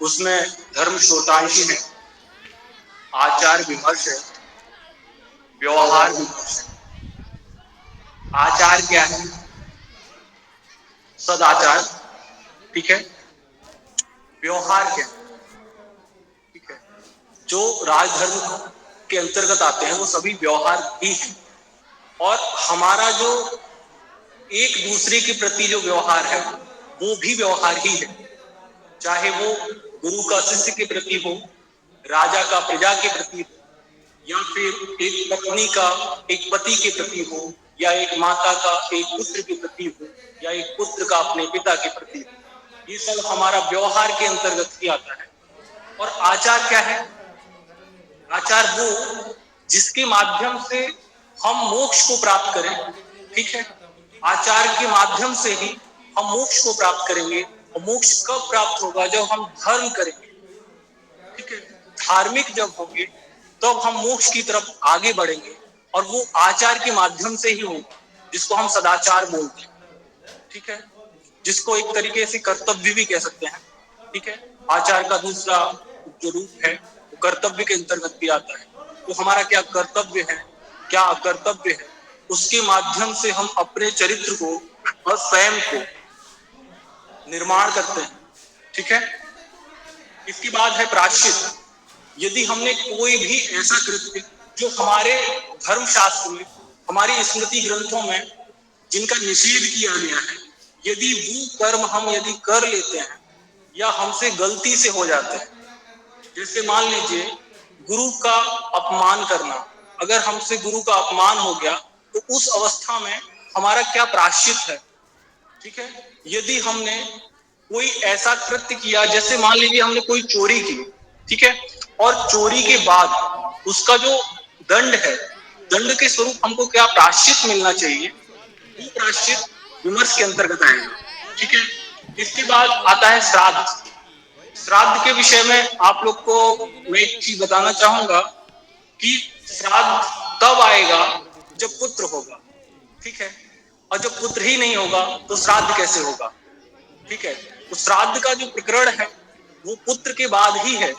उसमें धर्म श्रोतांशी है, आचार विमर्श है, व्यवहार विमर्श है। आचार क्या है? सदाचार, ठीक है। व्यवहार क्या है? ठीक है। जो राजधर्म के अंतर्गत आते हैं वो सभी व्यवहार ही है। और हमारा जो एक दूसरे के प्रति जो व्यवहार है वो भी व्यवहार ही है, चाहे वो गुरु का शिष्य के प्रति हो, राजा का प्रजा के प्रति हो, या फिर एक पत्नी का एक पति के प्रति हो, या एक माता का एक पुत्र के प्रति हो, या एक पुत्र का अपने पिता के प्रति हो। ये सब हमारा व्यवहार के अंतर्गत ही आता है। और आचार क्या है? आचार वो जिसके माध्यम से हम मोक्ष को प्राप्त करें, ठीक है। आचार के माध्यम से ही हम मोक्ष को प्राप्त करेंगे। और मोक्ष कब प्राप्त होगा? जब हम धर्म करेंगे, ठीक है। धार्मिक जब होंगे तब हम मोक्ष की तरफ आगे बढ़ेंगे, और वो आचार के माध्यम से ही होगा, जिसको हम सदाचार बोलते हैं, ठीक है। जिसको एक तरीके से कर्तव्य भी कह सकते हैं, ठीक है। आचार का दूसरा जो रूप है वो कर्तव्य के अंतर्गत भी आता है। तो हमारा क्या कर्तव्य है, क्या अकर्तव्य है, उसके माध्यम से हम अपने चरित्र को और स्वयं को निर्माण करते हैं, ठीक है। इसके बाद है प्रायश्चित। यदि हमने कोई भी ऐसा कृत्य जो हमारे धर्मशास्त्र में, हमारी स्मृति ग्रंथों में जिनका निषेध किया गया है, यदि वो कर्म हम यदि कर लेते हैं या हमसे गलती से हो जाते हैं, जैसे मान लीजिए गुरु का अपमान करना, अगर हमसे गुरु का अपमान हो गया तो उस अवस्था में हमारा क्या प्रायश्चित है, ठीक है। यदि हमने कोई ऐसा कृत्य किया, जैसे मान लीजिए हमने कोई चोरी की, ठीक है, और चोरी के बाद उसका जो दंड है, दंड के स्वरूप हमको क्या प्रायश्चित मिलना चाहिए, वो प्रायश्चित विमर्श के अंतर्गत आएगा, ठीक है। इसके बाद आता है श्राद्ध। श्राद्ध के विषय में आप लोग को मैं एक चीज बताना चाहूंगा कि श्राद्ध तब आएगा जब पुत्र होगा, ठीक है। और जब पुत्र ही नहीं होगा तो श्राद्ध कैसे होगा, ठीक है। तो श्राद्ध का जो प्रकरण है वो पुत्र के बाद ही है,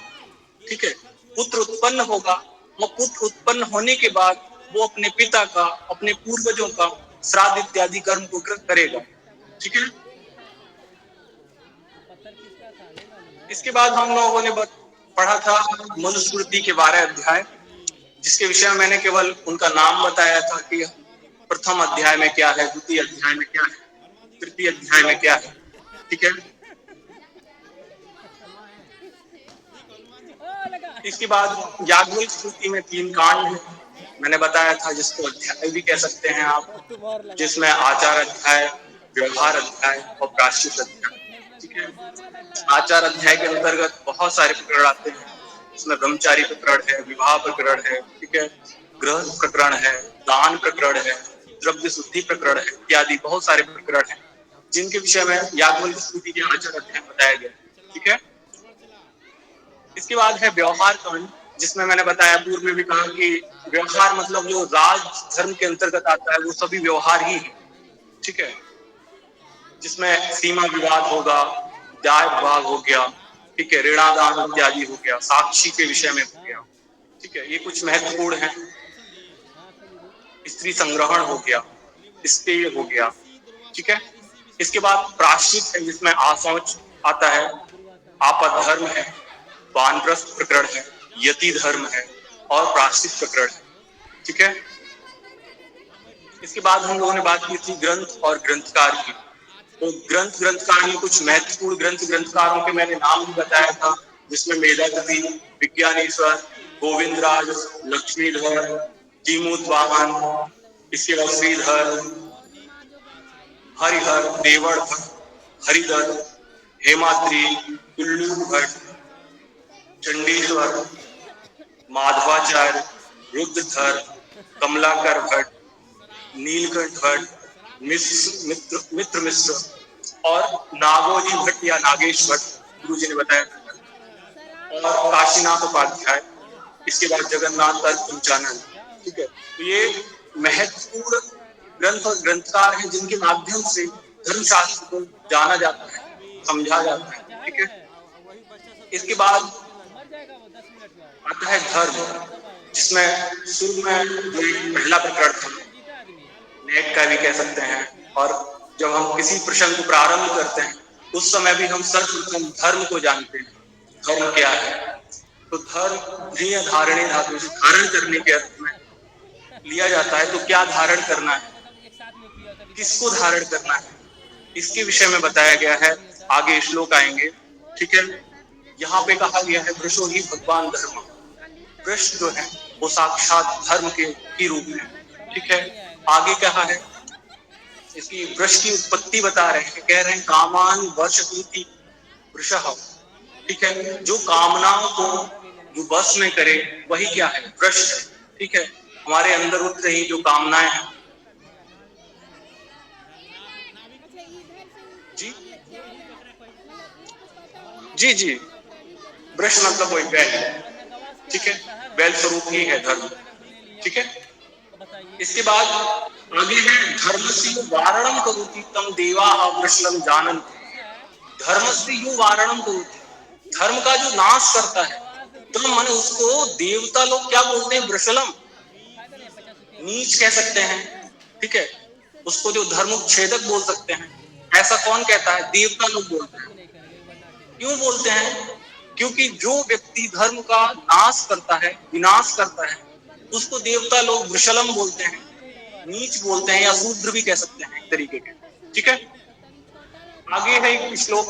ठीक है। पुत्र उत्पन्न होगा, और पुत्र उत्पन्न होने के बाद वो अपने पिता का, अपने पूर्वजों का श्राद्ध इत्यादि कर्म को करेगा, ठीक है। इसके बाद हम लोगों ने पढ़ा था मनुस्मृति के 12 अध्याय, जिसके विषय में मैंने केवल उनका नाम बताया था कि प्रथम अध्याय में क्या है, द्वितीय अध्याय में क्या है, तृतीय अध्याय में क्या है, ठीक है। इसके बाद याज्ञवल्क्य स्तुति में 3 कांड है, मैंने बताया था, जिसको अध्याय भी कह सकते हैं आप, जिसमें आचार अध्याय, व्यवहार अध्याय और प्रायश्चित अध्याय, ठीक है। आचार अध्याय के अंतर्गत बहुत सारे प्रकरण आते हैं। इसमें ब्रह्मचारी प्रकरण है, विवाह प्रकरण है, ठीक है, गृह प्रकरण है, दान प्रकरण है, द्रव्य शुद्धि प्रकरण है, इत्यादि बहुत सारे प्रकरण हैं, जिनके विषय में याज्ञवल्क्य स्तुति के आचार अध्याय बताया गया, ठीक है। इसके बाद है व्यवहार कांड, जिसमें मैंने बताया, पूर्व में भी कहा कि व्यवहार मतलब जो राज धर्म के अंतर्गत आता है वो सभी व्यवहार ही है, ठीक है। जिसमें सीमा विवाद होगा, न्याय विभाग हो गया, ठीक है, ऋणादान इत्यादि हो गया, साक्षी के विषय में हो गया, ठीक है। ये कुछ महत्वपूर्ण है। स्त्री संग्रहण हो गया, स्तेय हो गया, ठीक है। इसके बाद प्रायश्चित है, जिसमें आशौच आता है, आपद्धर्म है, वानप्रस्थ प्रकरण है, यति धर्म है और प्रायश्चित प्रकरण है, ठीक है। इसके बाद हम लोगों ने बात की थी ग्रंथ और ग्रंथकार की। तो ग्रंथकार में कुछ महत्वपूर्ण ग्रंथकारों के मैंने नाम भी बताया था, जिसमें मेधातिथि, विज्ञानेश्वर, गोविंदराज, लक्ष्मीधर, जीमूत वामन, इसके बाद श्रीधर, हरिहर, देवड़ भट्ट, हरिधर, हेमाद्री, उल्लू भट्ट, चंडीश्वर, माधवाचार्य, रुद्रधर, कमलाकर भट्ट, नीलकंठ भट्ट, मित्र मिश्र और नागोजी भट्ट या नागेश भट्ट, गुरु जी ने बताया, और काशीनाथ उपाध्याय, इसके बाद जगन्नाथ दत्त पंचानन, ठीक है। तो ये महत्वपूर्ण ग्रंथ और ग्रंथकार हैं, जिनके माध्यम से धर्मशास्त्र को जाना जाता है, समझा जाता है, ठीक है। इसके बाद आता है धर्म, जिसमें शुरू में जो एक पहला प्रकरण था, नेक का भी कह सकते हैं, और जब हम किसी प्रसंग को प्रारंभ करते हैं उस समय भी हम सर्वप्रथम धर्म को जानते हैं। धर्म क्या है? तो धर्म ध्येय धारणे धातु से धारण करने के अर्थ में लिया जाता है। तो क्या धारण करना है, किसको धारण करना है, इसके विषय में बताया गया है। आगे श्लोक आएंगे, ठीक है। यहाँ पे कहा गया है वृषो ही भगवान धर्म। वृष जो है वो साक्षात धर्म के ही रूप है, ठीक है। आगे कहा है, इसकी वृष की उत्पत्ति बता रहे हैं, कह रहे हैं कामान वशतीति वृषः, ठीक है। जो कामनाओं को जो वश में करे वही क्या है, वृष है, ठीक है। हमारे अंदर उठ रही जो कामनाएं हैं, जी जी जी, वृष मतलब वही बैल, ठीक है। बैल स्वरूप ही है धर्म, ठीक है। इसके बाद आगे है धर्मस्य वारणम करोति तम देवाः वृषलं जानन्ति। धर्मस्य यु वारणम करोति, धर्म का जो नाश करता है, तो माने उसको देवता लोग क्या बोलते हैं, वृषलम, नीच कह सकते हैं, ठीक है। उसको जो धर्म छेदक बोल सकते हैं। ऐसा कौन कहता है, देवता लोग बोलते हैं। क्यों बोलते हैं? क्योंकि जो व्यक्ति धर्म का नाश करता है, विनाश करता है, उसको देवता लोग वृषलम बोलते हैं, नीच बोलते हैं, या शूद्र भी कह सकते हैं एक तरीके के, ठीक है। आगे है एक श्लोक,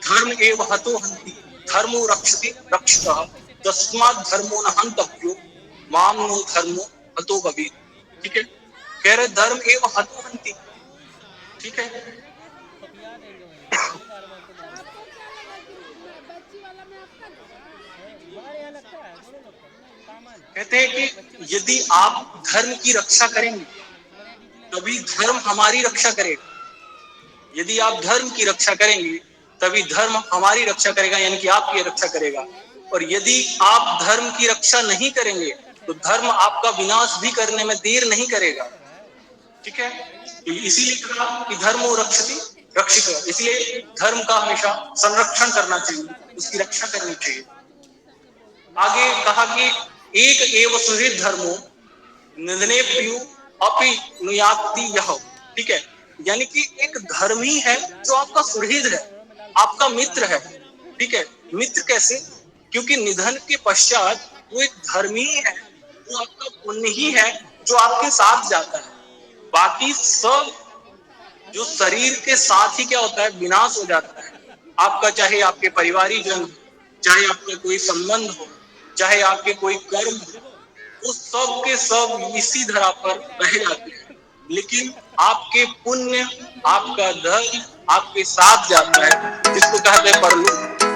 धर्म एव हतो हन्ति धर्मो रक्षति रक्षितः तस्मात् धर्मो न हन्तव्यो माम नो धर्मो हतो भवेत्, ठीक है। कह रहे धर्म एव हतो हन्ति, ठीक है। कहते हैं कि यदि आप धर्म की रक्षा करेंगे तभी धर्म हमारी रक्षा करेगा। यदि आप धर्म की रक्षा करेंगे तभी धर्म हमारी रक्षा करेगा, यानी कि आपकी रक्षा करेगा। और यदि आप धर्म की रक्षा नहीं करेंगे तो धर्म आपका विनाश भी करने में देर नहीं करेगा, ठीक है। इसीलिए कहा कि धर्मो रक्षति रक्षित, इसलिए धर्म का हमेशा संरक्षण करना चाहिए, उसकी रक्षा करनी चाहिए। आगे कहा कि एक एव सुहृद धर्मो निधनेप्यु अपि नुयाति यह, ठीक है। यानी कि एक धर्म ही है जो आपका सुहृद है, आपका मित्र है, ठीक है। मित्र कैसे? क्योंकि निधन के पश्चात वो एक धर्म ही है, वो आपका पुण्य ही है जो आपके साथ जाता है। बाकी सब जो शरीर के साथ ही क्या होता है, विनाश हो जाता है। आपका चाहे आपके परिवारीजन, चाहे आपका कोई संबंध हो, चाहे आपके कोई कर्म हो, वो सब के सब इसी धरा पर रह जाते हैं। लेकिन आपके पुण्य, आपका धर्म आपके साथ जाता है, जिसको कहते हैं परलोक।